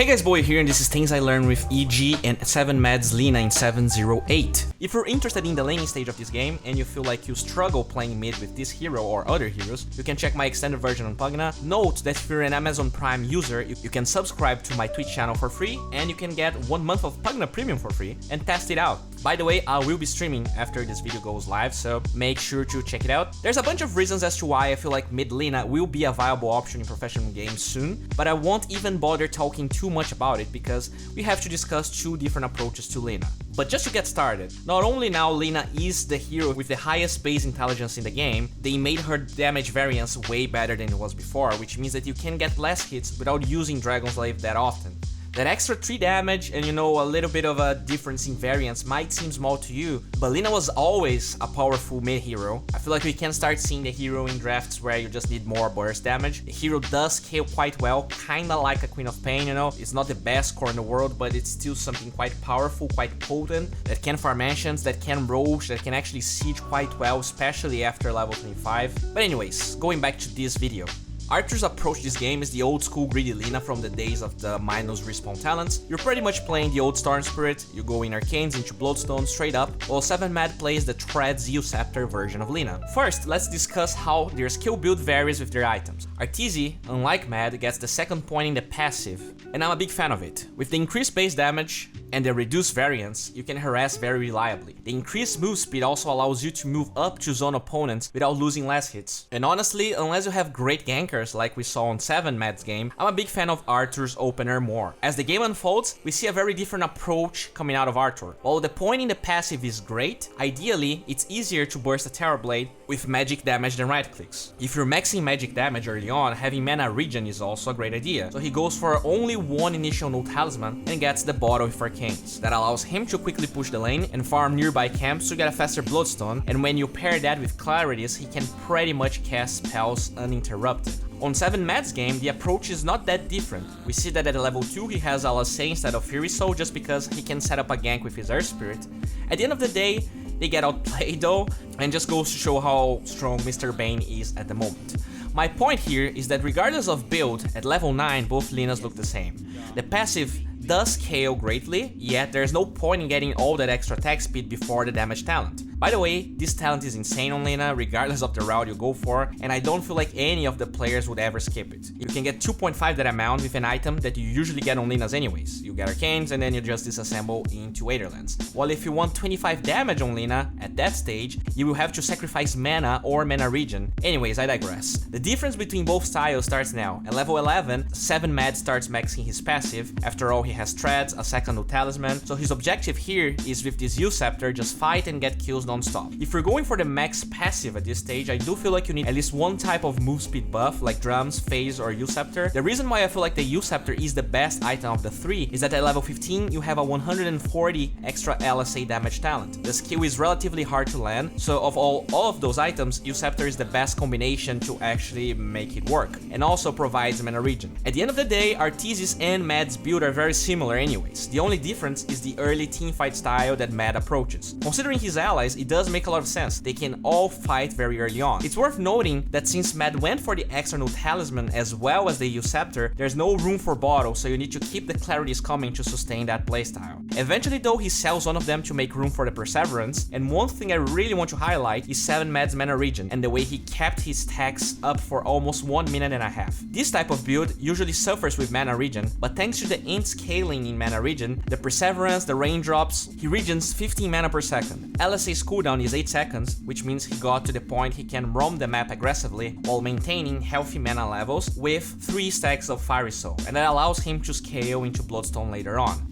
Hey guys, Bowie here, and this is things I learned with EG and 7MAD's Lina in 708. If you're interested in the laning stage of this game and you feel like you struggle playing mid with this hero or other heroes, you can check my extended version on Pvgna. Note that if you're an Amazon Prime user, you can subscribe to my Twitch channel for free, and you can get 1 month of Pvgna Premium for free and test it out. By the way, I will be streaming after this video goes live, so make sure to check it out. There's a bunch of reasons as to why I feel like mid Lina will be a viable option in professional games soon, but I won't even bother talking too much about it because we have to discuss two different approaches to Lina. But just to get started, not only now Lina is the hero with the highest base intelligence in the game, they made her damage variance way better than it was before, which means that you can get less hits without using Dragon's Glaive that often. That extra 3 damage and a little bit of a difference in variance might seem small to you, but Lina was always a powerful mid hero. I feel like we can start seeing the hero in drafts where you just need more burst damage. The hero does scale quite well, kinda like a Queen of Pain, It's not the best core in the world, but it's still something quite powerful, quite potent, that can farm mansions, that can roach, that can actually siege quite well, especially after level 25. But anyways, going back to this video. Arthur's approach to this game is the old school greedy Lina from the days of the minus respawn talents. You're pretty much playing the old Storm Spirit, you go in Arcanes into Bloodstone straight up, while 7MAD plays the Treads U-Scepter version of Lina. First, let's discuss how their skill build varies with their items. RTZ, unlike MAD, gets the second point in the passive, and I'm a big fan of it. With the increased base damage and the reduced variance, you can harass very reliably. The increased move speed also allows you to move up to zone opponents without losing less hits. And honestly, unless you have great gankers like we saw on 7MAD's game, I'm a big fan of Arthur's opener more. As the game unfolds, we see a very different approach coming out of Arthur. While the point in the passive is great, ideally, it's easier to burst a Terror Blade with magic damage than right clicks. If you're maxing magic damage early on, having mana regen is also a great idea. So he goes for only one initial null talisman and gets the bottle with Arcanes. That allows him to quickly push the lane and farm nearby camps to get a faster Bloodstone, and when you pair that with Clarities, he can pretty much cast spells uninterrupted. On 7MAD's game, the approach is not that different. We see that at level 2 he has a Lassie instead of Fury Soul just because he can set up a gank with his Earth Spirit. At the end of the day, they get outplayed though, and just goes to show how strong Mr. Bane is at the moment. My point here is that regardless of build, at level 9 both Linas look the same. The passive does scale greatly, yet there's no point in getting all that extra attack speed before the damage talent. By the way, this talent is insane on Lina, regardless of the route you go for, and I don't feel like any of the players would ever skip it. You can get 2.5 that amount with an item that you usually get on Linas anyways. You get Arcanes and then you just disassemble into Aetherlands. While if you want 25 damage on Lina, at that stage, you will have to sacrifice mana or mana regen. Anyways, I digress. The difference between both styles starts now. At level 11, 7MAD starts maxing his passive. After all, he has Treads, a second new talisman, so his objective here is with this U-Scepter, just fight and get kills non-stop. If you're going for the max passive at this stage, I do feel like you need at least one type of move speed buff, like drums, phase, or U-Scepter. The reason why I feel like the U-Scepter is the best item of the 3 is that at level 15, you have a 140 extra LSA damage talent. The skill is relatively hard to land, so of all of those items, U-Scepter is the best combination to actually make it work, and also provides mana regen. At the end of the day, RTZ's and MAD's build are very similar anyways. The only difference is the early teamfight style that MAD approaches. Considering his allies, it does make a lot of sense. They can all fight very early on. It's worth noting that since MAD went for the external talisman as well as the U-Scepter, there's no room for bottle, so you need to keep the clarities coming to sustain that playstyle. Eventually though, he sells one of them to make room for the Perseverance, and one thing I really want to highlight is 7MAD's mana regen and the way he kept his stacks up for almost 1.5 minutes. This type of build usually suffers with mana regen, but thanks to the int scaling in mana regen, the Perseverance, the raindrops, he regens 15 mana per second. LSA's cooldown is 8 seconds, which means he got to the point he can roam the map aggressively while maintaining healthy mana levels with 3 stacks of Fiery Soul, and that allows him to scale into Bloodstone later on.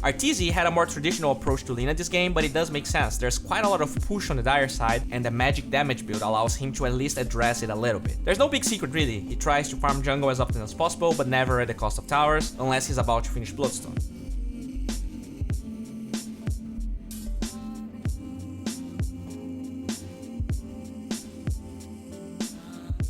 RTZ had a more traditional approach to Lina this game, but it does make sense. There's quite a lot of push on the dire side, and the magic damage build allows him to at least address it a little bit. There's no big secret really. He tries to farm jungle as often as possible, but never at the cost of towers, unless he's about to finish Bloodstone.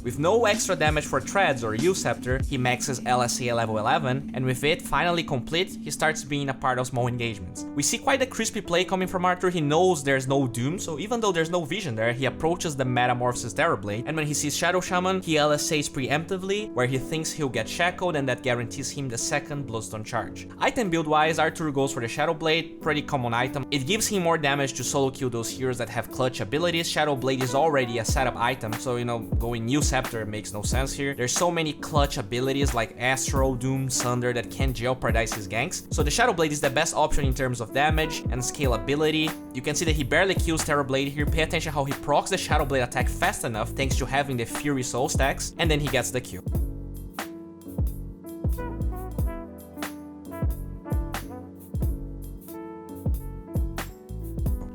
With no extra damage for Treads or U-Scepter, he maxes LSA at level 11, and with it finally complete, he starts being a part of small engagements. We see quite a crispy play coming from Arthur. He knows there's no Doom, so even though there's no vision there, he approaches the Metamorphosis Terrorblade, and when he sees Shadow Shaman, he LSAs preemptively, where he thinks he'll get shackled, and that guarantees him the second Bloodstone charge. Item build-wise, Arthur goes for the Shadow Blade, pretty common item. It gives him more damage to solo kill those heroes that have clutch abilities. Shadow Blade is already a setup item, so going U-Scepter makes no sense here. There's so many clutch abilities like Astral, Doom, Sunder that can jeopardize his ganks, so the Shadow Blade is the best option in terms of damage and scalability. You can see that he barely kills Terrorblade here. Pay attention how he procs the Shadow Blade attack fast enough thanks to having the Fury Soul stacks, and then he gets the kill.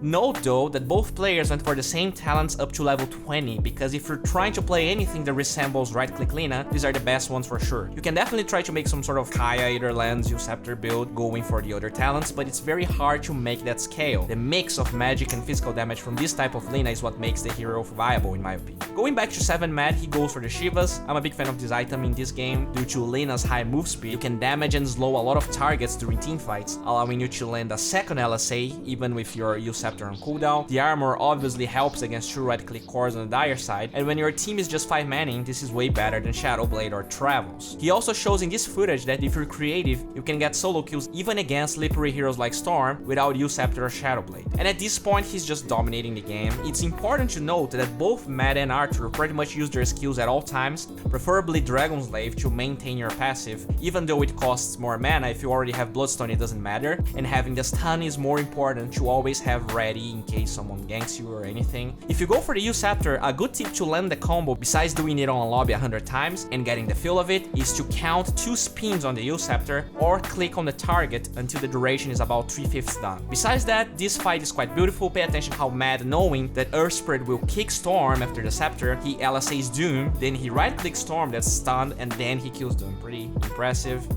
Note though that both players went for the same talents up to level 20, because if you're trying to play anything that resembles right-click Lina, these are the best ones for sure. You can definitely try to make some sort of Kaya, either Lens, U-Scepter build, going for the other talents, but it's very hard to make that scale. The mix of magic and physical damage from this type of Lina is what makes the hero viable in my opinion. Going back to 7MAD, he goes for the Shivas. I'm a big fan of this item in this game. Due to Lina's high move speed, you can damage and slow a lot of targets during teamfights, allowing you to land a second LSA even with your U-Scepter on cooldown. The armor obviously helps against true right-click cores on the dire side, and when your team is just 5-manning, this is way better than Shadow Blade or Travels. He also shows in this footage that if you're creative, you can get solo kills even against slippery heroes like Storm without U-Scepter or Shadow Blade. And at this point, he's just dominating the game. It's important to note that both Mad and Arthur pretty much use their skills at all times, preferably Dragon Slave to maintain your passive, even though it costs more mana. If you already have Bloodstone, it doesn't matter, and having the stun is more important to always have ready in case someone ganks you or anything. If you go for the U-Scepter, a good tip to land the combo, besides doing it on a lobby 100 times and getting the feel of it, is to count 2 spins on the U-Scepter or click on the target until the duration is about 3/5 done. Besides that, this fight is quite beautiful. Pay attention how Mad, knowing that Earth Spirit will kick Storm after the Scepter, he LSAs Doom, then he right-clicks Storm that's stunned, and then he kills Doom. Pretty impressive.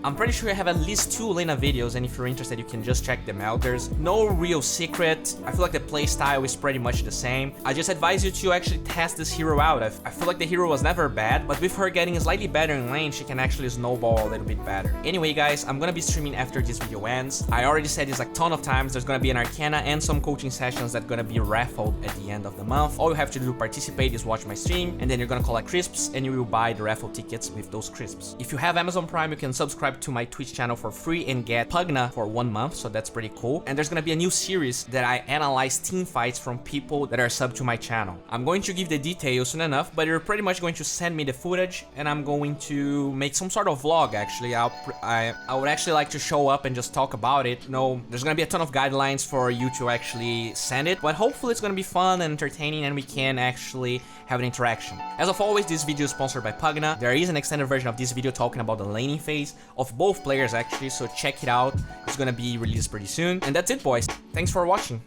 I'm pretty sure I have at least 2 Lina videos, and if you're interested, you can just check them out. There's no real secret. I feel like the playstyle is pretty much the same. I just advise you to actually test this hero out. I feel like the hero was never bad, but with her getting slightly better in lane, she can actually snowball a little bit better. Anyway, guys, I'm gonna be streaming after this video ends. I already said this a ton of times. There's gonna be an Arcana and some coaching sessions that are gonna be raffled at the end of the month. All you have to do to participate is watch my stream, and then you're gonna collect crisps, and you will buy the raffle tickets with those crisps. If you have Amazon Prime, you can subscribe to my Twitch channel for free and get Pvgna for 1 month, so that's pretty cool. And there's gonna be a new series that I analyze team fights from people that are sub to my channel. I'm going to give the details soon enough, but you're pretty much going to send me the footage, and I'm going to make some sort of vlog. Actually, I would actually like to show up and just talk about it. There's gonna be a ton of guidelines for you to actually send it, but hopefully it's gonna be fun and entertaining, and we can actually have an interaction. As of always, this video is sponsored by Pvgna. There is an extended version of this video talking about the laning phase of both players actually, so check it out. It's gonna be released pretty soon. And that's it, boys. Thanks for watching.